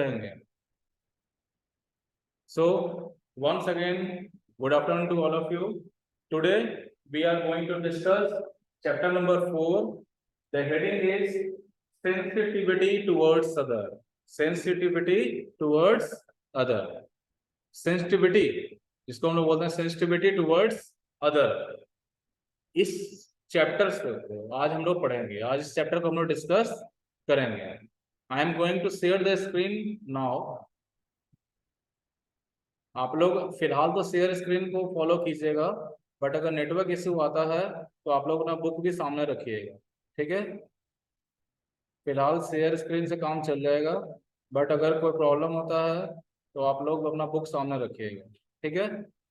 पढ़ेंगे। So once again, good afternoon to all of you. Today we are going to discuss chapter number 4. The heading is sensitivity towards other. Sensitivity towards other. Sensitivity, जिसको हम लोग बोलते हैं sensitivity towards other. इस chapter को आज हम लोग पढ़ेंगे। आज इस चैप्टर को हम लोग डिस्कस करेंगे। I am going to share the screen now. आप लोग फिलहाल तो शेयर स्क्रीन को फॉलो कीजिएगा, बट अगर नेटवर्क इश्यू आता है तो आप लोग अपना बुक भी सामने रखिएगा, ठीक है। फिलहाल शेयर स्क्रीन से काम चल जाएगा, बट अगर कोई प्रॉब्लम होता है तो आप लोग अपना बुक सामने रखिएगा, ठीक है।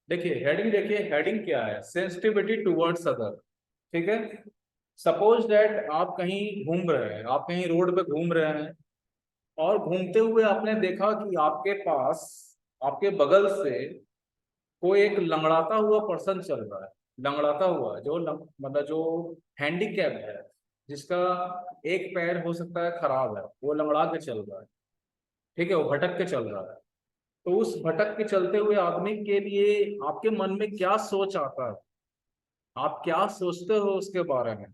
देखिए हेडिंग क्या है, सेंसिटिविटी टुवर्ड्स अदर, ठीक है। सपोज दैट आप कहीं घूम रहे हैं, आप कहीं रोड पे घूम रहे हैं और घूमते हुए आपने देखा कि आपके पास, आपके बगल से कोई एक लंगड़ाता हुआ पर्सन चल रहा है। लंगड़ाता हुआ जो मतलब जो हैंडीकैप है, जिसका एक पैर हो सकता है खराब है, वो लंगड़ा के चल रहा है, ठीक है, वो भटक के चल रहा है। तो उस भटक के चलते हुए आदमी के लिए आपके मन में क्या सोच आता है, आप क्या सोचते हो उसके बारे में?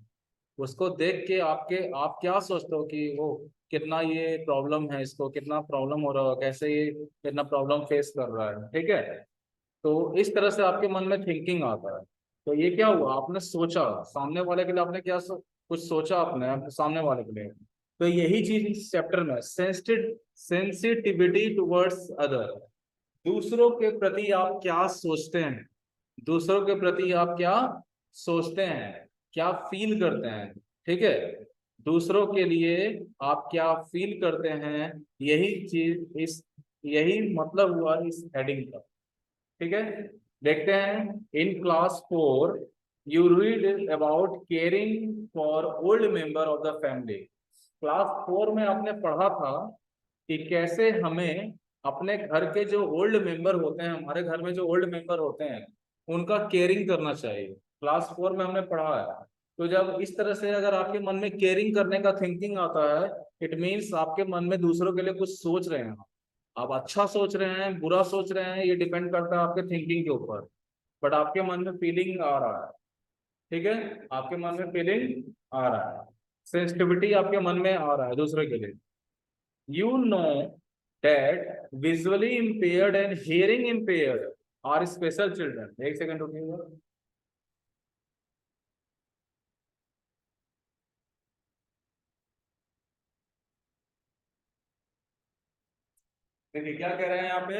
उसको देख के आप क्या सोचते हो कि वो कितना ये प्रॉब्लम है, इसको कितना प्रॉब्लम हो रहा है, कैसे ये कितना प्रॉब्लम फेस कर रहा है, ठीक है। तो इस तरह से आपके मन में थिंकिंग आता है। तो ये क्या हुआ, आपने सोचा सामने वाले के लिए, आपने क्या कुछ सोचा आपने सामने वाले के लिए। तो यही चीज इस चैप्टर में सेंसिटिविटी टुवर्ड्स अदर, दूसरों के प्रति आप क्या सोचते हैं, दूसरों के प्रति आप क्या सोचते हैं, क्या फील करते हैं, ठीक है। दूसरों के लिए आप क्या फील करते हैं, यही मतलब हुआ इस हेडिंग का, ठीक है। देखते हैं, in class 4 you read about caring for old member of the family. Class 4 में आपने पढ़ा था कि कैसे हमें अपने घर के जो ओल्ड मेंबर होते हैं, हमारे घर में जो ओल्ड मेंबर होते हैं, उनका केयरिंग करना चाहिए। क्लास 4 में हमने पढ़ा है। तो जब इस तरह से अगर आपके मन में केयरिंग करने का थिंकिंग आता है, इट मीन्स आपके मन में दूसरों के लिए कुछ सोच रहे हैं। आप अच्छा सोच रहे हैं, बुरा सोच रहे हैं, ये डिपेंड करता है आपके थिंकिंग के ऊपर, बट आपके मन में फीलिंग आ रहा है, ठीक है। आपके मन में फीलिंग आ रहा है, सेंसिटिविटी आपके मन में आ रहा है दूसरे के लिए। You know that visually impaired and hearing impaired are special children. एक सेकंड रुकिएगा। देखिए क्या कह रहे हैं यहाँ पे,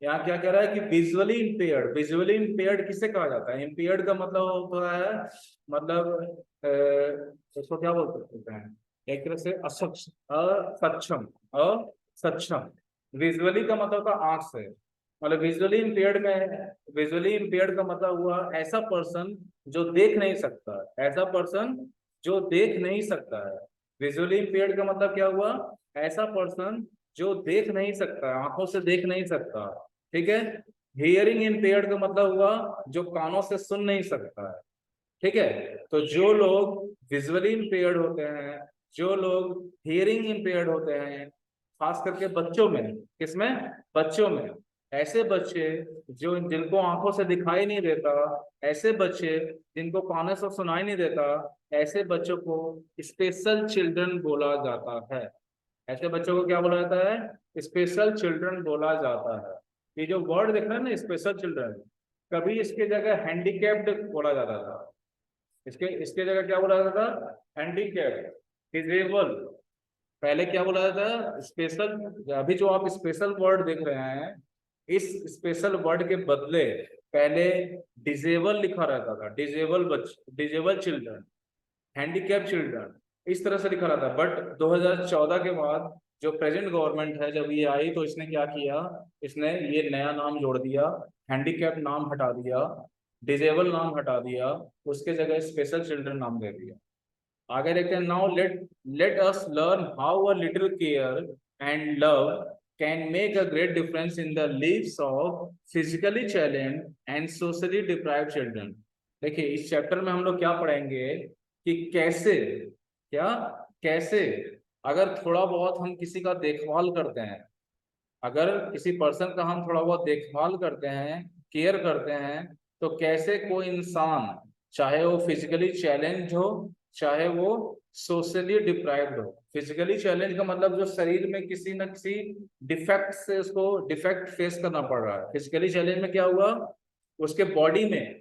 यहाँ क्या कह रहा है कि विजुअली इम्पेयर्ड। विजुअली इम्पेयर्ड किसे कहा जाता है? इम्पेयर्ड का मतलब होता है, मतलब इसको क्या बोल सकते हैं, एक तरह से असक्षम, असक्षम। विजुअली का मतलब होता है आंख से, मतलब विजुअली इम्पेयर्ड में, विजुअली इम्पेयर्ड का मतलब हुआ ऐसा पर्सन जो देख नहीं सकता, ऐसा पर्सन जो देख नहीं सकता है। विजुअली इम्पेयर्ड का मतलब क्या हुआ, ऐसा पर्सन जो देख नहीं सकता, आंखों से देख नहीं सकता, ठीक है। हियरिंग इम्पेयर्ड का मतलब हुआ जो कानों से सुन नहीं सकता है, ठीक है। तो जो लोग विजुअली इम्पेयर्ड होते हैं, जो लोग हियरिंग इम्पेयर्ड होते हैं, खास करके बच्चों में, किसमें, बच्चों में, ऐसे बच्चे जो जिनको आंखों से दिखाई नहीं देता, ऐसे बच्चे जिनको कानों से सुनाई नहीं देता, ऐसे बच्चों को स्पेशल चिल्ड्रन बोला जाता है। ऐसे बच्चों को क्या बोला जाता है? स्पेशल चिल्ड्रन बोला जाता है। ये जो वर्ड देख रहे हैं ना, स्पेशल चिल्ड्रन, कभी इसके जगह हैंडीकैप्ड बोला जाता था, इसके इसके जगह क्या बोला जाता था? Handicapped, disable. पहले क्या बोला जाता है? स्पेशल। अभी जो आप स्पेशल वर्ड देख रहे हैं, इस स्पेशल वर्ड के बदले पहले डिसेबल लिखा रहता था, डिसेबल बच्चे, डिसेबल चिल्ड्रन, हैंडीकैप चिल्ड्रन, इस तरह से लिखा रहता है। बट 2014 के बाद जो प्रेजेंट गवर्नमेंट है, जब ये आई तो इसने क्या किया, इसने ये नया नाम जोड़ दिया, हैंडीकैप नाम हटा दिया, डिसेबल नाम हटा दिया, उसके जगह स्पेशल चिल्ड्रन नाम दे दिया। आगे देखते हैं, now let us learn how a little care and love can make a great difference in the leaves of physically challenged and socially deprived children. देखिए इस चैप्टर में हम लोग क्या पढ़ेंगे कि कैसे अगर थोड़ा बहुत हम किसी का देखभाल करते हैं, अगर किसी पर्सन का हम थोड़ा बहुत देखभाल करते हैं, केयर करते हैं, तो कैसे कोई इंसान, चाहे वो फिजिकली चैलेंज हो, चाहे वो सोशली डिप्राइव्ड हो। फिजिकली चैलेंज का मतलब जो शरीर में किसी न किसी डिफेक्ट से उसको डिफेक्ट फेस करना पड़ रहा है। फिजिकली चैलेंज में क्या हुआ, उसके बॉडी में,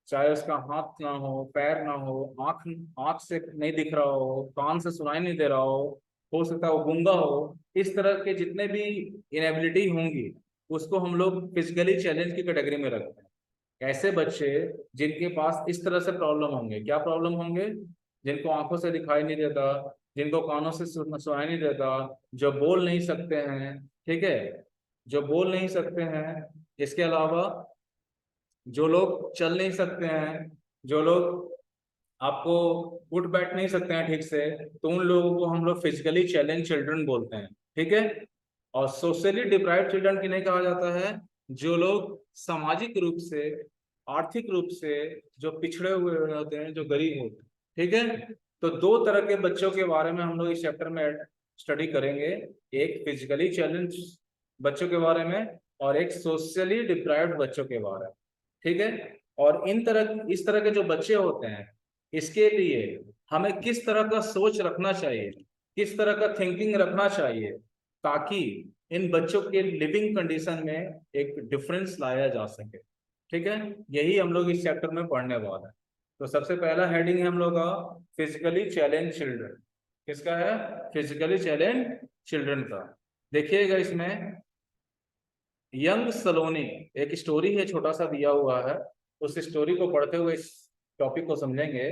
चाहे उसका हाथ ना हो, पैर ना हो, आंख आंख से नहीं दिख रहा हो, कान से सुनाई नहीं दे रहा हो सकता है वो गूंगा हो, इस तरह के जितने भी इनेबिलिटी होंगी, उसको हम लोग फिजिकली चैलेंज की कैटेगरी में रखते हैं। ऐसे बच्चे जिनके पास इस तरह से प्रॉब्लम होंगे, क्या प्रॉब्लम होंगे, जिनको आंखों से दिखाई नहीं देता, जिनको कानों से सुनाई नहीं देता, जो बोल नहीं सकते हैं, ठीक है, जो बोल नहीं सकते हैं, इसके अलावा जो लोग चल नहीं सकते हैं, जो लोग आपको उठ बैठ नहीं सकते हैं ठीक से, तो उन लोगों को हम लोग फिजिकली चैलेंज चिल्ड्रन बोलते हैं, ठीक है। और सोशली डिप्राइव्ड चिल्ड्रन की नहीं कहा जाता है, जो लोग सामाजिक रूप से, आर्थिक रूप से जो पिछड़े हुए होते हैं, जो गरीब होते हैं, ठीक है। तो दो तरह के बच्चों के बारे में हम लोग इस चैप्टर में स्टडी करेंगे। एक फिजिकली चैलेंज बच्चों के बारे में, और एक सोशली डिप्राइव्ड बच्चों के बारे में, ठीक है। और इस तरह के जो बच्चे होते हैं, इसके लिए हमें किस तरह का सोच रखना चाहिए, किस तरह का थिंकिंग रखना चाहिए, ताकि इन बच्चों के लिविंग कंडीशन में एक डिफरेंस लाया जा सके, ठीक है। यही हम लोग इस चैप्टर में पढ़ने वाले हैं। तो सबसे पहला हेडिंग है हम लोग का फिजिकली चैलेंज चिल्ड्रन। किसका है? फिजिकली चैलेंज चिल्ड्रन का। देखिएगा इसमें यंग सलोनी, एक स्टोरी है, छोटा सा दिया हुआ है, उस स्टोरी को पढ़ते हुए इस टॉपिक को समझेंगे।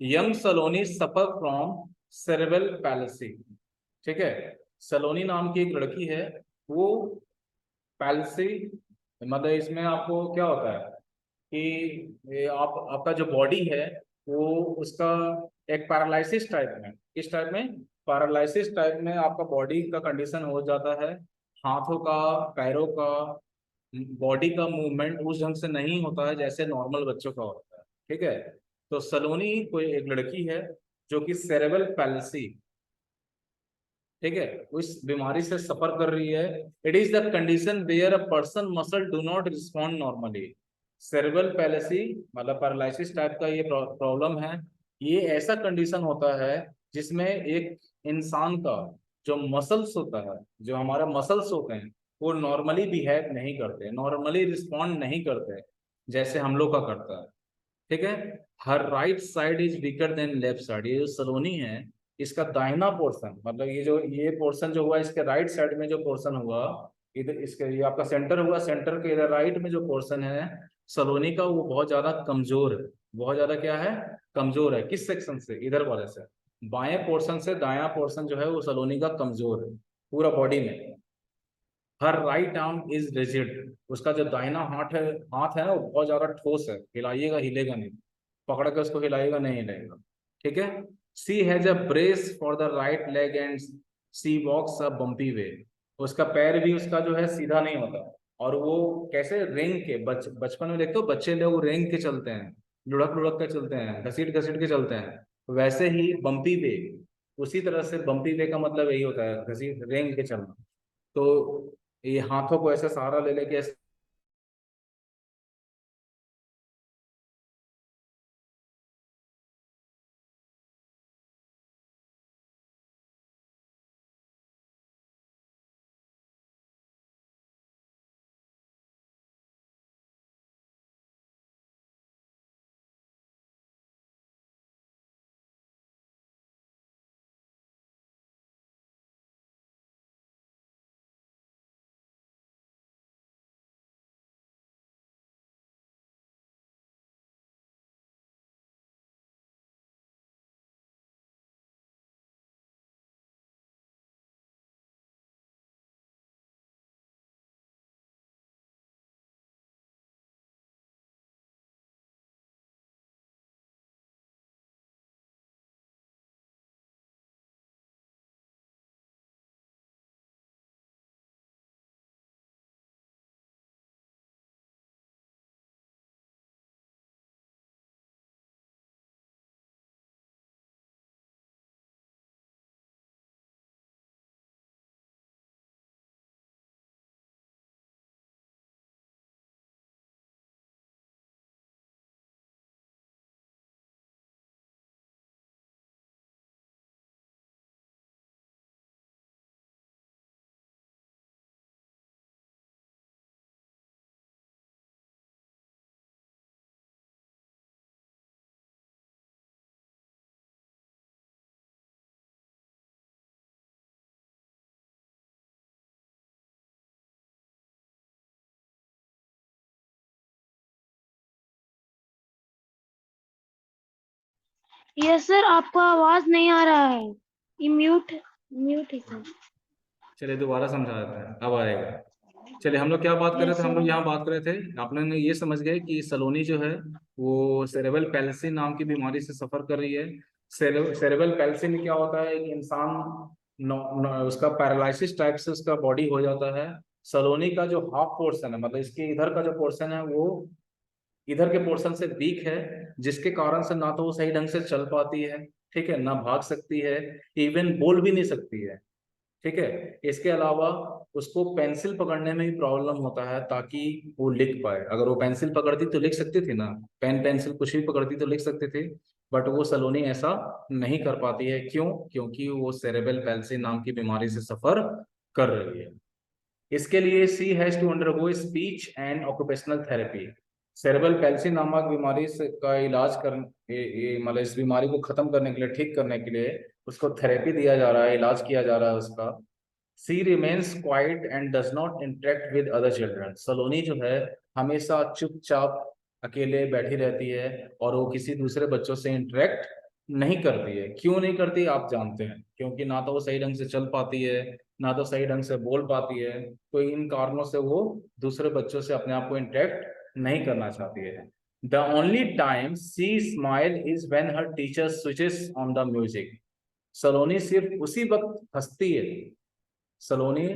Young Saloni suffer from cerebral policy, ठीक है। सलोनी नाम की एक लड़की है, वो पैलिसी, मतलब इसमें आपको क्या होता है कि आपका जो बॉडी है, वो उसका एक पैरालिसिस टाइप में, इस टाइप में पैरालिसिस टाइप में आपका बॉडी का कंडीशन हो जाता है। हाथों का, पैरों का, बॉडी का मूवमेंट उस ढंग से नहीं होता है जैसे नॉर्मल बच्चों का होता है, ठीक है। तो सलोनी कोई एक लड़की है जो कि सेरेब्रल पैलिसी, ठीक है, उस बीमारी से सफर कर रही है। It is the condition where a person muscle do not respond normally. Cerebral palsy मतलब पैरालिसिस टाइप का ये प्रॉब्लम है। ये ऐसा कंडीशन होता है जिसमें एक इंसान का जो मसल्स होता है, जो हमारा मसल्स होते हैं, वो नॉर्मली बिहेव नहीं करते, नॉर्मली रिस्पॉन्ड नहीं करते जैसे हम लोग का करता है, ठीक है। Her right side is weaker than left side. ये जो सलोनी है, इसका दाहिना पोर्शन, मतलब ये पोर्शन जो हुआ, इसके राइट साइड में जो पोर्शन हुआ, इधर इसके ये आपका सेंटर हुआ, सेंटर के इधर राइट में जो पोर्शन है सलोनी का, वो बहुत ज्यादा कमजोर है। बहुत ज्यादा क्या है? कमजोर है। किस सेक्शन से? इधर वाले से। बाएं पोर्शन से दायां पोर्शन जो है वो सलोनी का कमजोर है पूरा बॉडी में। हर राइट आर्म इज रिजिड। उसका जो दाहिना हाथ है ना, वो बहुत ज्यादा ठोस है, हिलाइएगा हिलेगा नहीं, पकड़ के उसको हिलाइएगा नहीं हिलेगा, ठीक है। She has a brace for the right leg and she walks a bumpy way. उसका पैर भी उसका जो है सीधा नहीं होता, और वो कैसे रेंग के, बचपन में देखते हो बच्चे लोग रेंग के चलते हैं, लुढ़क लुढ़क के चलते हैं, घसीट घसीट के चलते हैं, वैसे ही बम्पी वे, उसी तरह से बम्पी वे का मतलब यही होता है, घसीट रेंग के चलना। तो ये हाथों को ऐसे सहारा ले लेके ऐसे यस सर, आपका आवाज नहीं आ रहा है, ये म्यूट म्यूट है सर। चलिए दोबारा समझा देते हैं, अब आएगा। चलिए हम लोग क्या बात कर रहे यस थे, हम लोग सर। यहाँ बात कर रहे थे, आपने ये समझ गए कि सलोनी जो है वो सेरेबल पैल्सी नाम की बीमारी से सफर कर रही है। सेरेबल पैल्सी में क्या होता है कि इंसान उसका पैरालिसिस टाइप से उसका बॉडी हो जाता है। सलोनी का जो हाफ पोर्शन है, मतलब इसके इधर का जो पोर्शन है वो इधर के पोर्शन से वीक है, जिसके कारण से ना तो वो सही ढंग से चल पाती है, ठीक है, ना भाग सकती है, इवन बोल भी नहीं सकती है, ठीक है। इसके अलावा उसको पेंसिल पकड़ने में भी प्रॉब्लम होता है ताकि वो लिख पाए। अगर वो पेंसिल पकड़ती तो लिख सकती थी ना, पेन पेंसिल कुछ भी पकड़ती तो लिख सकती थी, बट वो सलोनी ऐसा नहीं कर पाती है। क्यों? क्योंकि वो सेरेबल पैल्सी नाम की बीमारी से सफर कर रही है। इसके लिए she has to undergo speech and occupational therapy. Cerebral palsy नामक बीमारी से का इलाज कर मतलब इस बीमारी को खत्म करने के लिए, ठीक करने के लिए उसको थेरेपी दिया जा रहा है, इलाज किया जा रहा है उसका। She remains quiet and does not interact with other children. Saloni जो है हमेशा चुपचाप अकेले बैठी रहती है और वो किसी दूसरे बच्चों से इंटरेक्ट नहीं करती है। क्यों नहीं करती आप जानते हैं, क्योंकि ना तो वो सही ढंग से चल पाती है, ना तो सही ढंग से बोल पाती है। तो इन कारणों से वो दूसरे बच्चों से अपने आप को इंटरेक्ट नहीं करना चाहती है। The only time she smile is when her teacher switches on the music. Saloni सिर्फ उसी वक्त हंसती है। सलोनी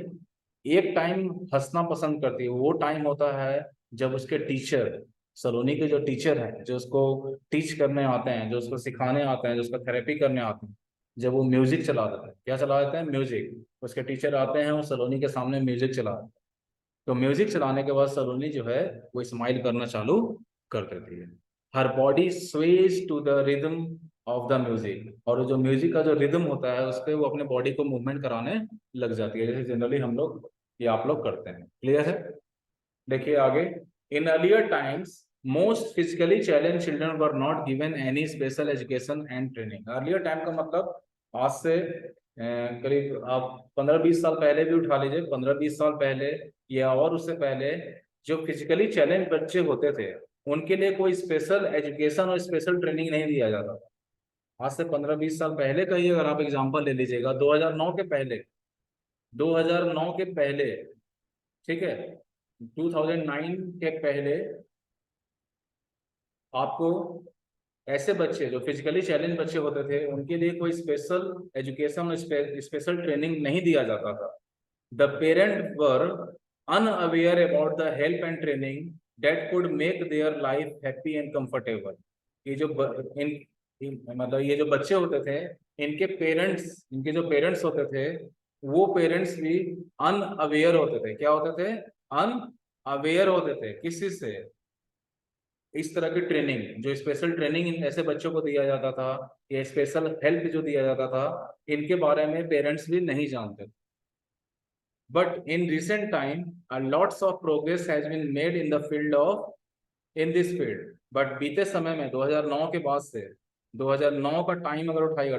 एक टाइम हंसना पसंद करती है, वो टाइम होता है जब उसके टीचर, सलोनी के जो टीचर हैं, जो उसको टीच करने आते हैं, जो उसको सिखाने आते हैं, जो उसका थेरेपी करने आते हैं, जब वो म्यूजिक चला देते हैं, क्या चला देते हैं, म्यूजिक। उसके टीचर आते हैं, वो सलोनी के सामने म्यूजिक चला देते हैं। तो म्यूजिक चलाने के बाद सलोनी जो है वो स्माइल करना चालू कर देती है। Her body sways to the rhythm of the music, और जो म्यूजिक का जो रिदम होता है उस पर वो अपने बॉडी को मूवमेंट कराने लग जाती है, जैसे जनरली हम लोग या आप लोग करते हैं। क्लियर है? देखिए आगे। In earlier times most physically challenge children were not given any special education and training. Earlier time का मतलब आज से करीब आप 15-20 साल पहले भी उठा लीजिए, 15-20 साल पहले या और उससे पहले जो फिजिकली चैलेंज बच्चे होते थे उनके लिए कोई स्पेशल एजुकेशन और स्पेशल ट्रेनिंग नहीं दिया जाता। आज से 15-20 साल पहले का ही अगर आप एग्जांपल ले लीजिएगा, 2009 के पहले, 2009 के पहले, ठीक है, 2009 के पहले आपको ऐसे बच्चे जो फिजिकली चैलेंज बच्चे होते थे उनके लिए कोई स्पेशल एजुकेशन और स्पेशल ट्रेनिंग नहीं दिया जाता था। The parent were unaware about the help and training that could make their life happy and comfortable. ये जो मतलब ये जो बच्चे होते थे, इनके जो पेरेंट्स होते थे, वो पेरेंट्स भी अनअवेयर होते थे। क्या होते थे? अनअवेयर होते थे किस चीज से? इस तरह की ट्रेनिंग, जो स्पेशल ट्रेनिंग इन ऐसे बच्चों को दिया जाता था या स्पेशल हेल्प जो दिया जाता था, इनके बारे में पेरेंट्स भी नहीं जानते। But in recent time lots of progress has been made in the field of in this field. But बीते समय में 2009 के बाद से, 2009 का टाइम अगर उठाएगा,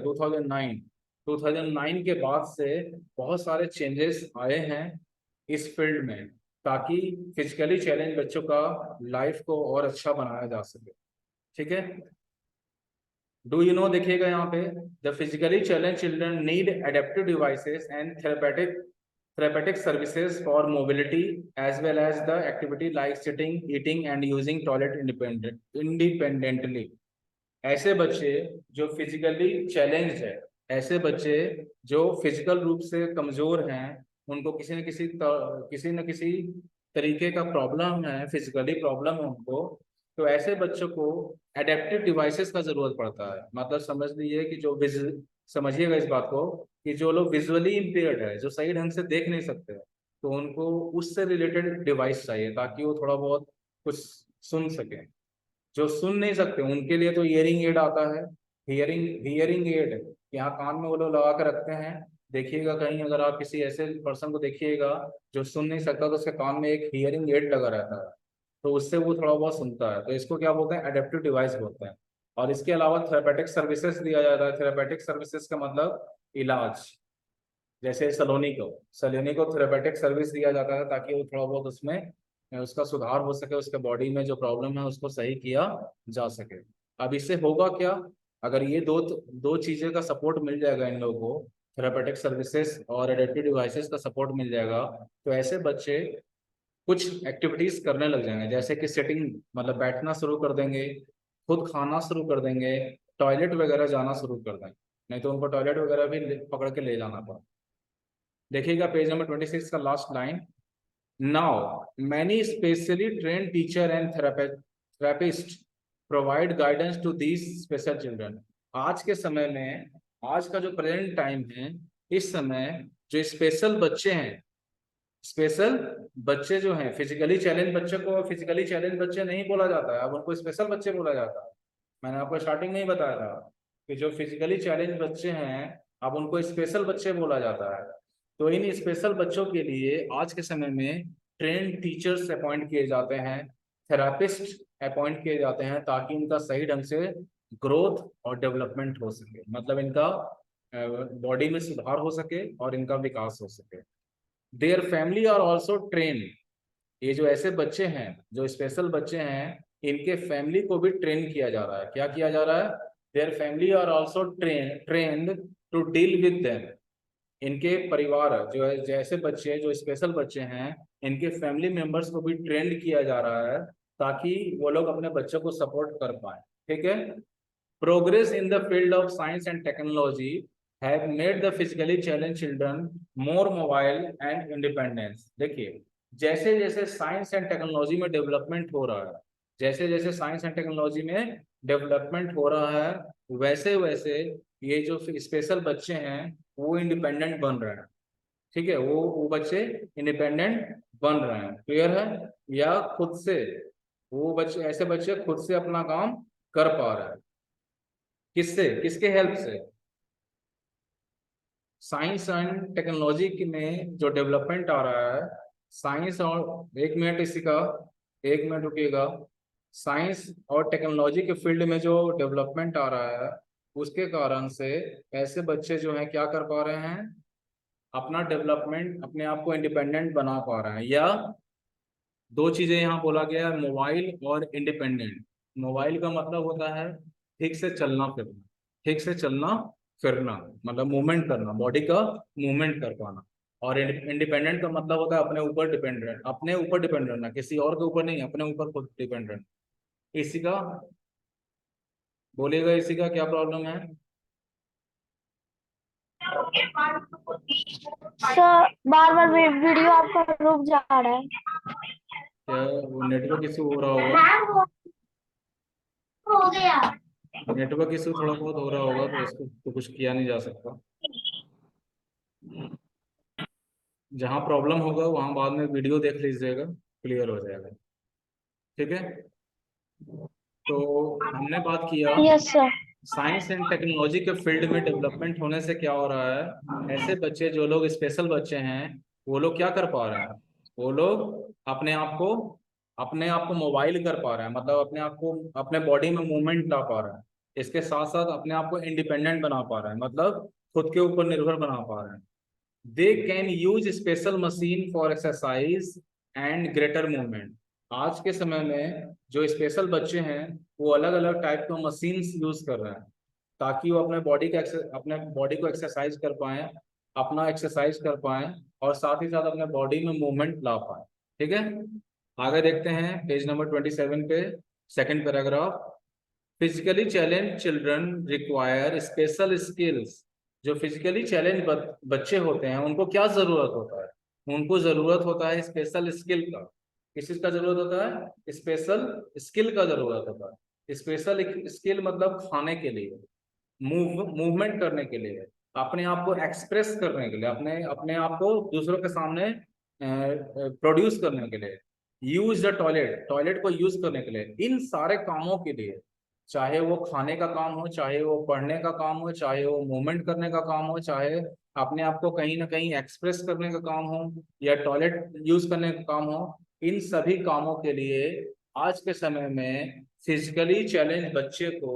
2009 के बाद से बहुत सारे चेंजेस आए हैं इस फील्ड में, ताकि फिजिकली चैलेंज बच्चों का लाइफ को और अच्छा बनाया जा सके। ठीक है, डू यू नो, देखिएगा यहाँ पे, the physically challenge children need adaptive devices and therapeutic services for mobility as well as the activity like sitting, eating and using toilet independently। ऐसे बच्चे जो फिजिकली चैलेंज है, ऐसे बच्चे जो फिजिकल रूप से कमजोर हैं, उनको किसी न किसी तरीके का प्रॉब्लम है, फिजिकली प्रॉब्लम है उनको, तो ऐसे बच्चों को एडेप्टिव डिवाइसेस का जरूरत पड़ता है। मतलब समझ लीजिए कि समझिएगा इस बात को कि जो लोग विजुअली इम्पेयर्ड है, जो सही ढंग से देख नहीं सकते, तो उनको उससे रिलेटेड डिवाइस चाहिए ताकि वो थोड़ा बहुत कुछ सुन सके। जो सुन नहीं सकते उनके लिए तो हियरिंग एड आता है। हियरिंग एड यहाँ कान में वो लोग लगा कर रखते हैं। देखिएगा कहीं अगर आप किसी ऐसे पर्सन को देखिएगा जो सुन नहीं सकता, तो उसके कान में एक हियरिंग एड लगा रहता है, तो उससे वो थोड़ा बहुत सुनता है। तो इसको क्या बोलते हैं? एडेप्टिव डिवाइस बोलते हैं। और इसके अलावा थेरेपेटिक सर्विसेज दिया जाता है। थेरेपेटिक सर्विसेज का मतलब इलाज। जैसे सलोनी को थेरेपेटिक सर्विस दिया जाता है ताकि वो थोड़ा बहुत उसमें उसका सुधार हो सके, उसके बॉडी में जो प्रॉब्लम है उसको सही किया जा सके। अब इससे होगा क्या? अगर ये दो चीजें का सपोर्ट मिल जाएगा इन लोगों को, थेरापेटिक सर्विसेज और एडेप्टिव डिवाइसेस का सपोर्ट मिल जाएगा, तो ऐसे बच्चे कुछ एक्टिविटीज करने लग जाएंगे, जैसे कि सिटिंग मतलब बैठना शुरू कर देंगे, खुद खाना शुरू कर देंगे, टॉयलेट वगैरह जाना शुरू कर देंगे, नहीं तो उनको टॉयलेट वगैरह भी पकड़ के ले जाना पड़ा। देखिएगा पेज नंबर 26 का last line, now many specially train teacher and therapist provide guidance to these special children. आज के समय में, आज का जो प्रेजेंट टाइम है, इस समय जो स्पेशल बच्चे हैं, स्पेशल बच्चे जो हैं, फिजिकली चैलेंज बच्चे को फिजिकली चैलेंज बच्चे नहीं बोला जाता है, अब उनको स्पेशल बच्चे बोला जाता है। मैंने आपको स्टार्टिंग में ही बताया था कि जो फिजिकली चैलेंज बच्चे हैं, अब उनको स्पेशल बच्चे बोला जाता है। तो इन स्पेशल बच्चों के लिए आज के समय में ट्रेन टीचर्स अपॉइंट किए जाते हैं, थेरापिस्ट अपॉइंट किए जाते हैं, ताकि इनका सही ढंग से ग्रोथ और डेवलपमेंट हो सके, मतलब इनका बॉडी में सुधार हो सके और इनका विकास हो सके। Their family are also train, ये जो ऐसे बच्चे हैं, जो स्पेशल बच्चे हैं, इनके फैमिली को भी ट्रेन किया जा रहा है। क्या किया जा रहा है? Their family are also trained to deal with them. इनके परिवार जो है, जैसे बच्चे जो स्पेशल बच्चे हैं, इनके फैमिली मेंबर्स को भी ट्रेंड किया जा रहा है, ताकि वो लोग अपने बच्चों को सपोर्ट कर पाए। ठीक है। Progress in the field of science and technology have made the physically challenged children more mobile and independent। देखिए, जैसे जैसे साइंस एंड टेक्नोलॉजी में डेवलपमेंट हो रहा है, जैसे जैसे साइंस एंड टेक्नोलॉजी में डेवलपमेंट हो रहा है, वैसे वैसे ये जो स्पेशल बच्चे हैं वो इंडिपेंडेंट बन रहे हैं। ठीक है, वो बच्चे इंडिपेंडेंट बन रहे हैं। क्लियर है? या खुद से वो बच्चे, ऐसे बच्चे खुद से अपना काम कर पा रहे हैं। किससे? किसके हेल्प से? साइंस एंड टेक्नोलॉजी में जो डेवलपमेंट आ रहा है, साइंस और, एक मिनट इसी का, एक मिनट रुकिएगा। साइंस और टेक्नोलॉजी के फील्ड में जो डेवलपमेंट आ रहा है, उसके कारण से ऐसे बच्चे जो हैं क्या कर पा रहे हैं, अपना डेवलपमेंट, अपने आप को इंडिपेंडेंट बना पा रहे हैं। या दो चीजें यहाँ बोला गया है, मोबाइल और इंडिपेंडेंट। मोबाइल का मतलब होता है ठीक से चलना फिरना, ठीक से चलना फिरना, मतलब मूवमेंट करना, बॉडी का मूवमेंट कर पाना। और इंडिपेंडेंट का मतलब होता है अपने ऊपर डिपेंडेंट, अपने ऊपर डिपेंड रहना, किसी और के ऊपर नहीं, अपने ऊपर खुद डिपेंडेंट। इसी का बोलिएगा, इसी का क्या प्रॉब्लम है? सर बार बार वीडियो आपका रुक जा रहा है। क्या वो नेटवर्क इशू हो रहा होगा? हो गया। नेटवर्क इशू थोड़ा बहुत हो रहा होगा, तो इसको तो कुछ किया नहीं जा सकता। जहाँ प्रॉब्लम होगा वहाँ बाद में वीडियो देख लीजिएगा, क्लियर हो जाएगा। ठीक है। तो हमने बात किया yes sir. Science and technology के फील्ड में डेवलपमेंट होने से क्या हो रहा है, ऐसे बच्चे जो लोग स्पेशल बच्चे हैं, वो लोग क्या कर पा रहे हैं, वो लोग अपने आप को मोबाइल कर पा रहे हैं, मतलब अपने आप को, अपने बॉडी में मूवमेंट ला पा रहे हैं। इसके साथ साथ अपने आप को इंडिपेंडेंट बना पा रहे हैं, मतलब खुद के ऊपर निर्भर बना पा रहे हैं। They can use special machine for exercise and greater movement. आज के समय में जो स्पेशल बच्चे हैं, वो अलग अलग टाइप के मशीन्स यूज कर रहे हैं, ताकि वो अपने बॉडी को एक्सरसाइज कर पाए, अपना एक्सरसाइज कर पाए, और साथ ही साथ अपने बॉडी में मूवमेंट ला पाए। ठीक है। आगे देखते हैं पेज नंबर 27 पे, second paragraph. Physically challenge children require special skills. जो फिजिकली चैलेंज बच्चे होते हैं, उनको क्या जरूरत होता है? उनको जरूरत होता है स्पेशल स्किल का। किस चीज का जरूरत होता है? स्पेशल स्किल का जरूरत होता है। स्पेशल स्किल मतलब खाने के लिए, मूवमेंट करने के लिए, अपने आप को एक्सप्रेस करने के लिए, अपने अपने आप को दूसरों के सामने प्रोड्यूस करने के लिए, यूज द टॉयलेट, टॉयलेट को यूज करने के लिए, इन सारे कामों के लिए, चाहे वो खाने का काम हो, चाहे वो पढ़ने का काम हो, चाहे वो मूवमेंट करने का काम हो, चाहे अपने आप को कहीं ना कहीं एक्सप्रेस करने का काम हो, या टॉयलेट यूज करने का काम हो, इन सभी कामों के लिए आज के समय में फिजिकली चैलेंज बच्चे को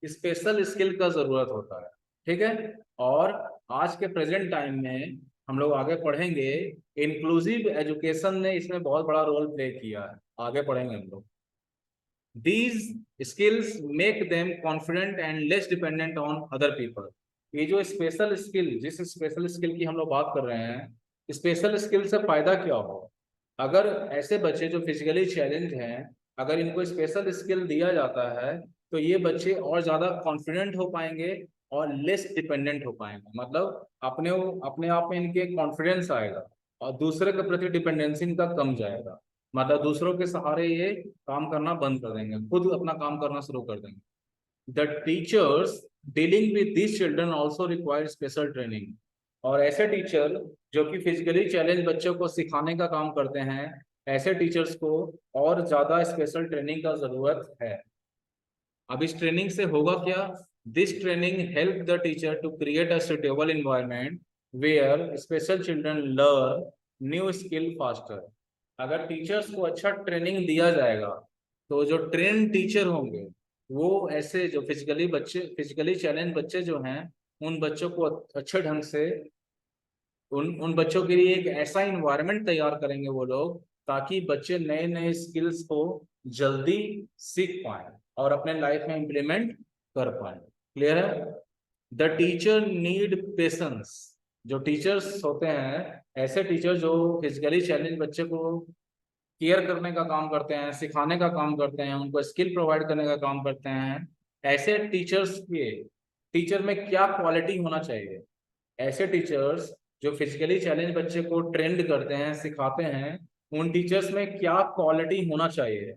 स्पेशल स्किल का जरूरत होता है। ठीक है। और आज के प्रेजेंट टाइम में हम लोग आगे पढ़ेंगे, इंक्लूसिव एजुकेशन ने इसमें बहुत बड़ा रोल प्ले किया है। आगे पढ़ेंगे हम लोग। These skills make them confident and less dependent on other people. ये जो स्पेशल स्किल, जिस स्पेशल स्किल की हम लोग बात कर रहे हैं, स्पेशल स्किल से फायदा क्या हो? अगर ऐसे बच्चे जो फिजिकली चैलेंज हैं, अगर इनको स्पेशल स्किल दिया जाता है तो ये बच्चे और ज्यादा कॉन्फिडेंट हो पाएंगे और लेस डिपेंडेंट हो पाएंगे। मतलब अपने आप में इनके कॉन्फिडेंस आएगा और दूसरे के प्रति डिपेंडेंसी इनका कम जाएगा। मतलब दूसरों के सहारे ये काम करना बंद कर देंगे, खुद अपना काम करना शुरू कर देंगे। The teachers dealing with this children also require special training. और ऐसे टीचर जो कि फिजिकली चैलेंज बच्चों को सिखाने का काम करते हैं, ऐसे टीचर्स को और ज्यादा स्पेशल ट्रेनिंग का जरूरत है। अब इस ट्रेनिंग से होगा क्या? This training help the teacher to create a suitable environment where special children learn new skill faster. अगर टीचर्स को अच्छा ट्रेनिंग दिया जाएगा तो जो ट्रेन टीचर होंगे वो ऐसे जो फिजिकली चैलेंज बच्चे जो हैं, उन बच्चों को अच्छे ढंग से उन बच्चों के लिए एक ऐसा इन्वायरमेंट तैयार करेंगे वो लोग, ताकि बच्चे नए नए स्किल्स को जल्दी सीख पाए और अपने लाइफ में इम्प्लीमेंट कर पाए। क्लियर है? The teacher need patience. जो टीचर्स होते हैं, ऐसे टीचर जो फिजिकली चैलेंज बच्चे को केयर करने का काम करते हैं, सिखाने का काम करते हैं, उनको स्किल प्रोवाइड करने का काम करते हैं, ऐसे टीचर में क्या क्वालिटी होना चाहिए? ऐसे टीचर्स जो फिजिकली चैलेंज बच्चे को ट्रेंड करते हैं, सिखाते हैं, उन टीचर्स में क्या क्वालिटी होना चाहिए?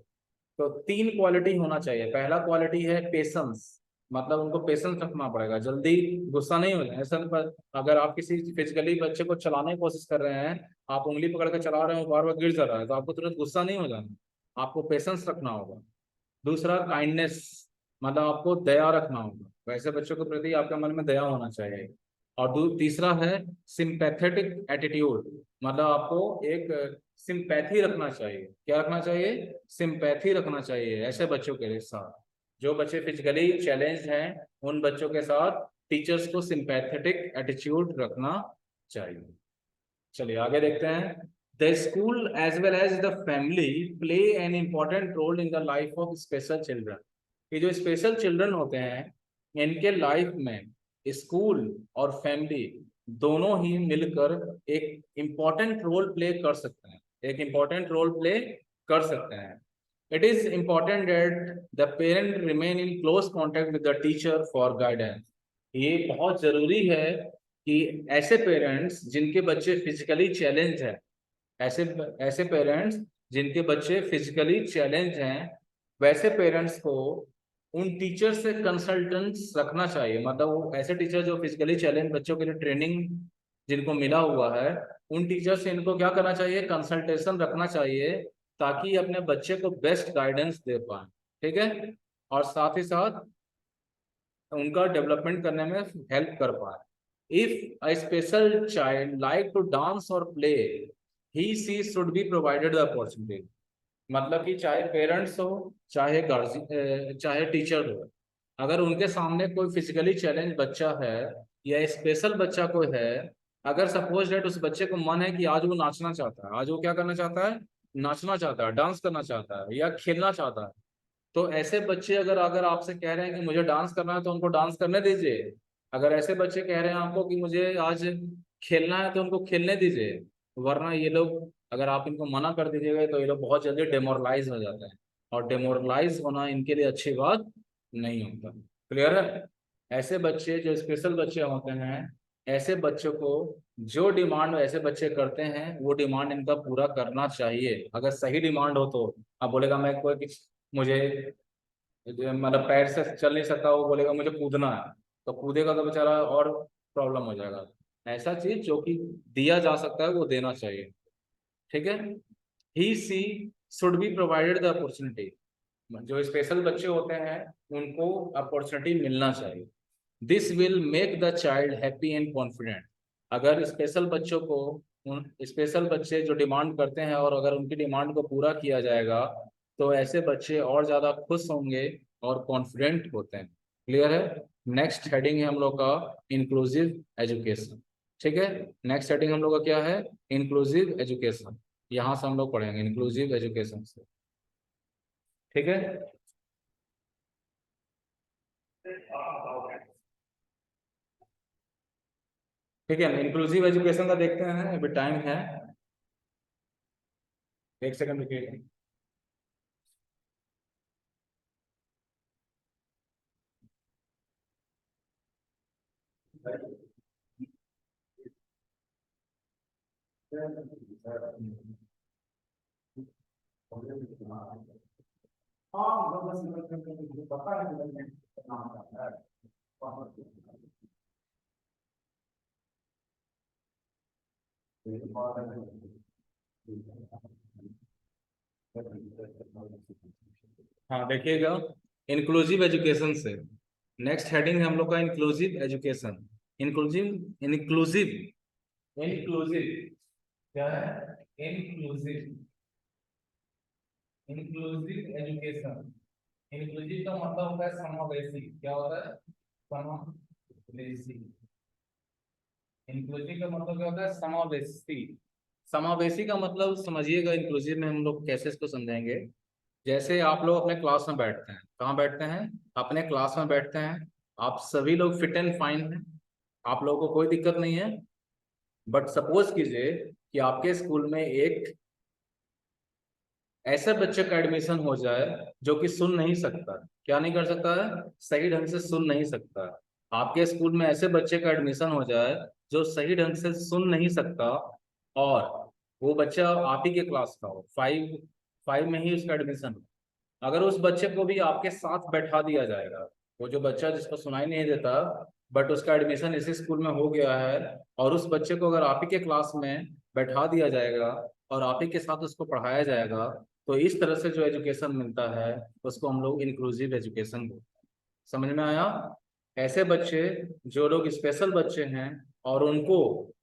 तो 3 क्वालिटी होना चाहिए। पहला क्वालिटी है पेशेंस। मतलब उनको पेशेंस रखना पड़ेगा, जल्दी गुस्सा नहीं हो जाए। ऐसा पर अगर आप किसी फिजिकली बच्चे को चलाने की कोशिश कर रहे हैं, आप उंगली पकड़ के चला रहे हो, बार बार गिर जा रहा है, तो आपको तुरंत गुस्सा नहीं हो जाना, आपको पेशेंस रखना होगा। दूसरा काइंडनेस, मतलब आपको दया रखना होगा, वैसे बच्चों के प्रति आपके मन में दया होना चाहिए। और तीसरा है सिंपैथेटिक एटीट्यूड, मतलब आपको एक सिंपैथी रखना चाहिए। क्या रखना चाहिए? सिंपैथी रखना चाहिए ऐसे बच्चों के साथ। जो बच्चे फिजिकली चैलेंज हैं, उन बच्चों के साथ टीचर्स को सिंपैथेटिक एटीट्यूड रखना चाहिए। चलिए आगे देखते हैं। The school as well as the family play an important role in the life of special children. ये जो स्पेशल चिल्ड्रन होते हैं, इनके लाइफ में स्कूल और फैमिली दोनों ही मिलकर एक इम्पोर्टेंट रोल प्ले कर सकते हैं, एक इम्पोर्टेंट रोल प्ले कर सकते हैं। It is important that the parent remain in close contact with the teacher for guidance. ये बहुत जरूरी है कि ऐसे पेरेंट्स जिनके बच्चे फिजिकली चैलेंज है, ऐसे ऐसे पेरेंट्स जिनके बच्चे फिजिकली चैलेंज हैं, वैसे पेरेंट्स को उन टीचर से कंसल्टेंट्स रखना चाहिए। मतलब वो ऐसे टीचर जो फिजिकली चैलेंज बच्चों के लिए ट्रेनिंग जिनको मिला हुआ है, उन टीचर से इनको क्या करना चाहिए? कंसल्टेशन रखना चाहिए, ताकि अपने बच्चे को बेस्ट गाइडेंस दे पाए। ठीक है? और साथ ही साथ उनका डेवलपमेंट करने में हेल्प कर पाए। If a special child like to dance और play, he she should be provided the opportunity. मतलब कि चाहे पेरेंट्स हो, चाहे गार्जियन, चाहे टीचर हो, अगर उनके सामने कोई फिजिकली चैलेंज बच्चा है या स्पेशल बच्चा कोई है, अगर सपोज डेट उस बच्चे को मन है कि आज वो नाचना चाहता है, आज वो क्या करना चाहता है? नाचना चाहता है, डांस करना चाहता है या खेलना चाहता है, तो ऐसे बच्चे अगर अगर आपसे कह रहे हैं कि मुझे डांस करना है, तो उनको डांस करने दीजिए। अगर ऐसे बच्चे कह रहे हैं आपको कि मुझे आज खेलना है, तो उनको खेलने दीजिए। वरना ये लोग, अगर आप इनको मना कर दीजिएगा, तो ये लोग बहुत जल्दी डेमोरलाइज हो जाते हैं, और डेमोरलाइज होना इनके लिए अच्छी बात नहीं होता। क्लियर है? ऐसे बच्चे जो स्पेशल बच्चे होते हैं, ऐसे बच्चों को जो डिमांड ऐसे बच्चे करते हैं, वो डिमांड इनका पूरा करना चाहिए। अगर सही डिमांड हो तो आप बोलेगा मैं कोई मुझे मतलब पैर से चल नहीं सकता, वो बोलेगा मुझे कूदना है, तो कूदेगा तो बेचारा और प्रॉब्लम हो जाएगा। ऐसा चीज जो कि दिया जा सकता है वो देना चाहिए। ठीक है? He she should be provided the opportunity. जो स्पेशल बच्चे होते हैं उनको अपॉर्चुनिटी मिलना चाहिए। This will make the child happy and confident. अगर स्पेशल बच्चों को, उन स्पेशल बच्चे जो डिमांड करते हैं, और अगर उनकी डिमांड को पूरा किया जाएगा, तो ऐसे बच्चे और ज़्यादा खुश होंगे और कॉन्फिडेंट होते हैं। क्लियर है? नेक्स्ट हेडिंग है हम लोग का इंक्लूसिव एजुकेशन। ठीक है? नेक्स्ट हेडिंग हम लोग का क्या है? Inclusive education. यहाँ से हम लोग पढ़ेंगे इंक्लूसिव एजुकेशन से। ठीक है? ठीक है, इंक्लूसिव एजुकेशन का देखते हैं, अभी टाइम है, एक सेकंड रुकिए। हाँ देखिएगा, इंक्लूसिव एजुकेशन से नेक्स्ट हेडिंग है हम लोग का inclusive education. Inclusive inclusive inclusive क्या है? Inclusive inclusive education. इंक्लूसिव का मतलब होता है समावेशी। क्या होता है? समावेशी। इंक्लूसिव का मतलब क्या होता है? समावेशी। समावेशी का मतलब समझिएगा, इंक्लूसिव में हम लोग कैसे इसको समझेंगे। जैसे आप लोग अपने क्लास में बैठते हैं, कहाँ बैठते हैं? अपने क्लास में बैठते हैं। आप सभी लोग फिट एंड फाइन हैं, आप लोगों को कोई दिक्कत नहीं है। बट सपोज कीजिए कि आपके स्कूल में एक ऐसे बच्चे का एडमिशन हो जाए जो कि सुन नहीं सकता। क्या नहीं कर सकता है? सही ढंग से सुन नहीं सकता। आपके स्कूल में ऐसे बच्चे का एडमिशन हो जाए जो सही ढंग से सुन नहीं सकता, और वो बच्चा आप ही के क्लास का हो, फाइव फाइव में ही उसका एडमिशन हो। अगर उस बच्चे को भी आपके साथ बैठा दिया जाएगा, वो जो बच्चा जिसको सुनाई नहीं देता बट उसका एडमिशन इसी स्कूल में हो गया है, और उस बच्चे को अगर आप ही के क्लास में बैठा दिया जाएगा और आप ही के साथ उसको पढ़ाया जाएगा, तो इस तरह से जो एजुकेशन मिलता है उसको हम लोग इंक्लूसिव एजुकेशन बोलते हैं। समझ में आया? ऐसे बच्चे जो लोग स्पेशल बच्चे हैं, और उनको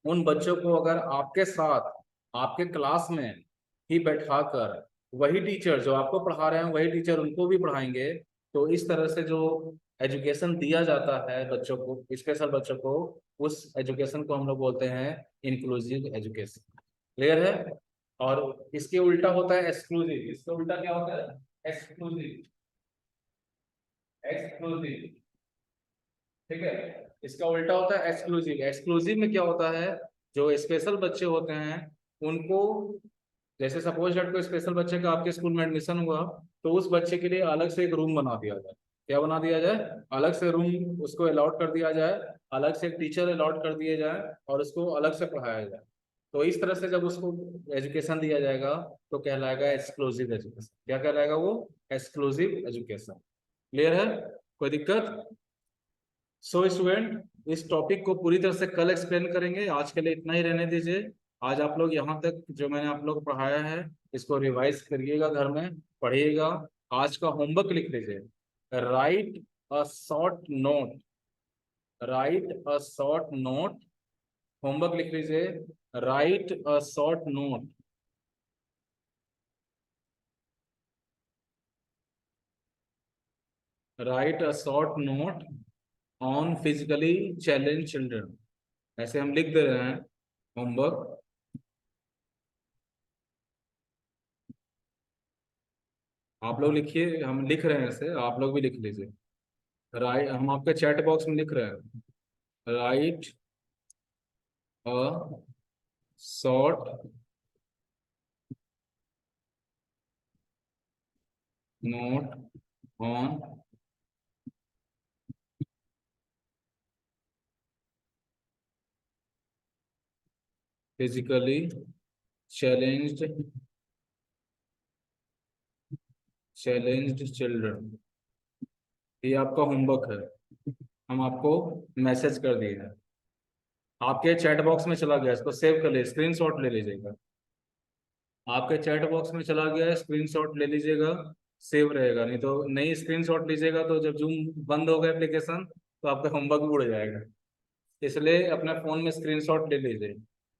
उन बच्चों को अगर आपके साथ आपके क्लास में ही बैठाकर वही टीचर जो आपको पढ़ा रहे हैं वही टीचर उनको भी पढ़ाएंगे, तो इस तरह से जो एजुकेशन दिया जाता है बच्चों को, स्पेशल बच्चों को, उस एजुकेशन को हम लोग बोलते हैं इंक्लूसिव एजुकेशन। क्लियर है? और इसके उल्टा होता है एक्सक्लूसिव। इसका उल्टा क्या होता है? एक्सक्लूसिव। एक्सक्लूसिव, ठीक है। इसका उल्टा होता है एक्सक्लूसिव। एक्सक्लूसिव में क्या होता है? जो स्पेशल बच्चे होते हैं उनको, जैसे सपोज दैट कोई स्पेशल बच्चे का आपके स्कूल में एडमिशन हुआ, तो उस बच्चे के लिए अलग से एक रूम बना दिया जाए। क्या बना दिया जाए? अलग से रूम उसको अलॉट कर दिया जाए, अलग से एक टीचर अलॉट कर दिए जाए, और उसको अलग से पढ़ाया जाए। तो इस तरह से जब उसको एजुकेशन दिया जाएगा तो कहलाएगा एक्सक्लूसिव एजुकेशन। क्या कहलाएगा वो? Exclusive education. क्लियर है? कोई दिक्कत? सो स्टूडेंट, इस टॉपिक को पूरी तरह से कल एक्सप्लेन करेंगे, आज के लिए इतना ही रहने दीजिए। आज आप लोग यहाँ तक जो मैंने आप लोग को पढ़ाया है इसको रिवाइज करिएगा, घर में पढ़िएगा। आज का होमवर्क लिख लीजिए, right a short note. Right a short note, homework लिख लीजिए, right a short note. Right a short note on physically challenge children. ऐसे हम लिख दे रहे हैं होमवर्क। आप लोग लिखिए, हम लिख रहे हैं ऐसे, आप लोग भी लिख लीजिए। राइट, हम आपके चैट बॉक्स में लिख रहे हैं, right a short note on physically challenged children. ये आपका होमवर्क है, हम आपको मैसेज कर दिए हैं, आपके चैट बॉक्स में चला गया। इसको सेव कर लीजिए, स्क्रीनशॉट ले लीजिएगा। आपके चैट बॉक्स में चला गया है, स्क्रीनशॉट ले लीजिएगा, सेव रहेगा। नहीं तो नहीं स्क्रीनशॉट लीजिएगा तो जब जूम बंद होगा एप्लीकेशन तो आपका होमवर्क भी उड़ जाएगा। इसलिए अपने फोन में स्क्रीनशॉट ले लीजिए,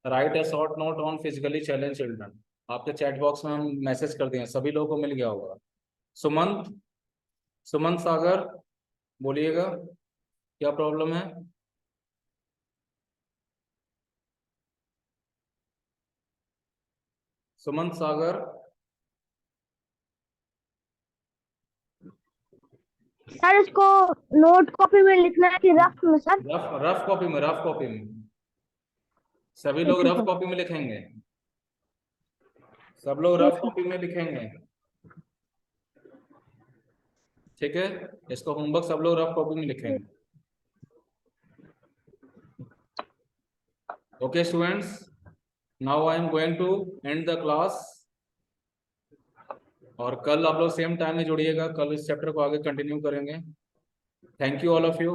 right A short note on physically challenge children. आपके चैट बॉक्स में हम मैसेज कर दिए, सभी लोगों को मिल गया होगा। सुमंत, सुमंत सागर, बोलिएगा क्या प्रॉब्लम है? सुमंत सागर। सर इसको नोट कॉपी में लिखना है कि रफ में सर? रफ कॉपी में, रफ कॉपी में सभी लोग ठीक है रफ सर। कॉपी में लिखेंगे, सब लोग रफ कॉपी में लिखेंगे, ठीक है। इसको होमवर्क सब लोग रफ कॉपी में लिखेंगे। Okay students, now I am going to end the class. और कल आप लोग सेम टाइम में जुड़िएगा, कल इस चैप्टर को आगे कंटिन्यू करेंगे। Thank you all of you.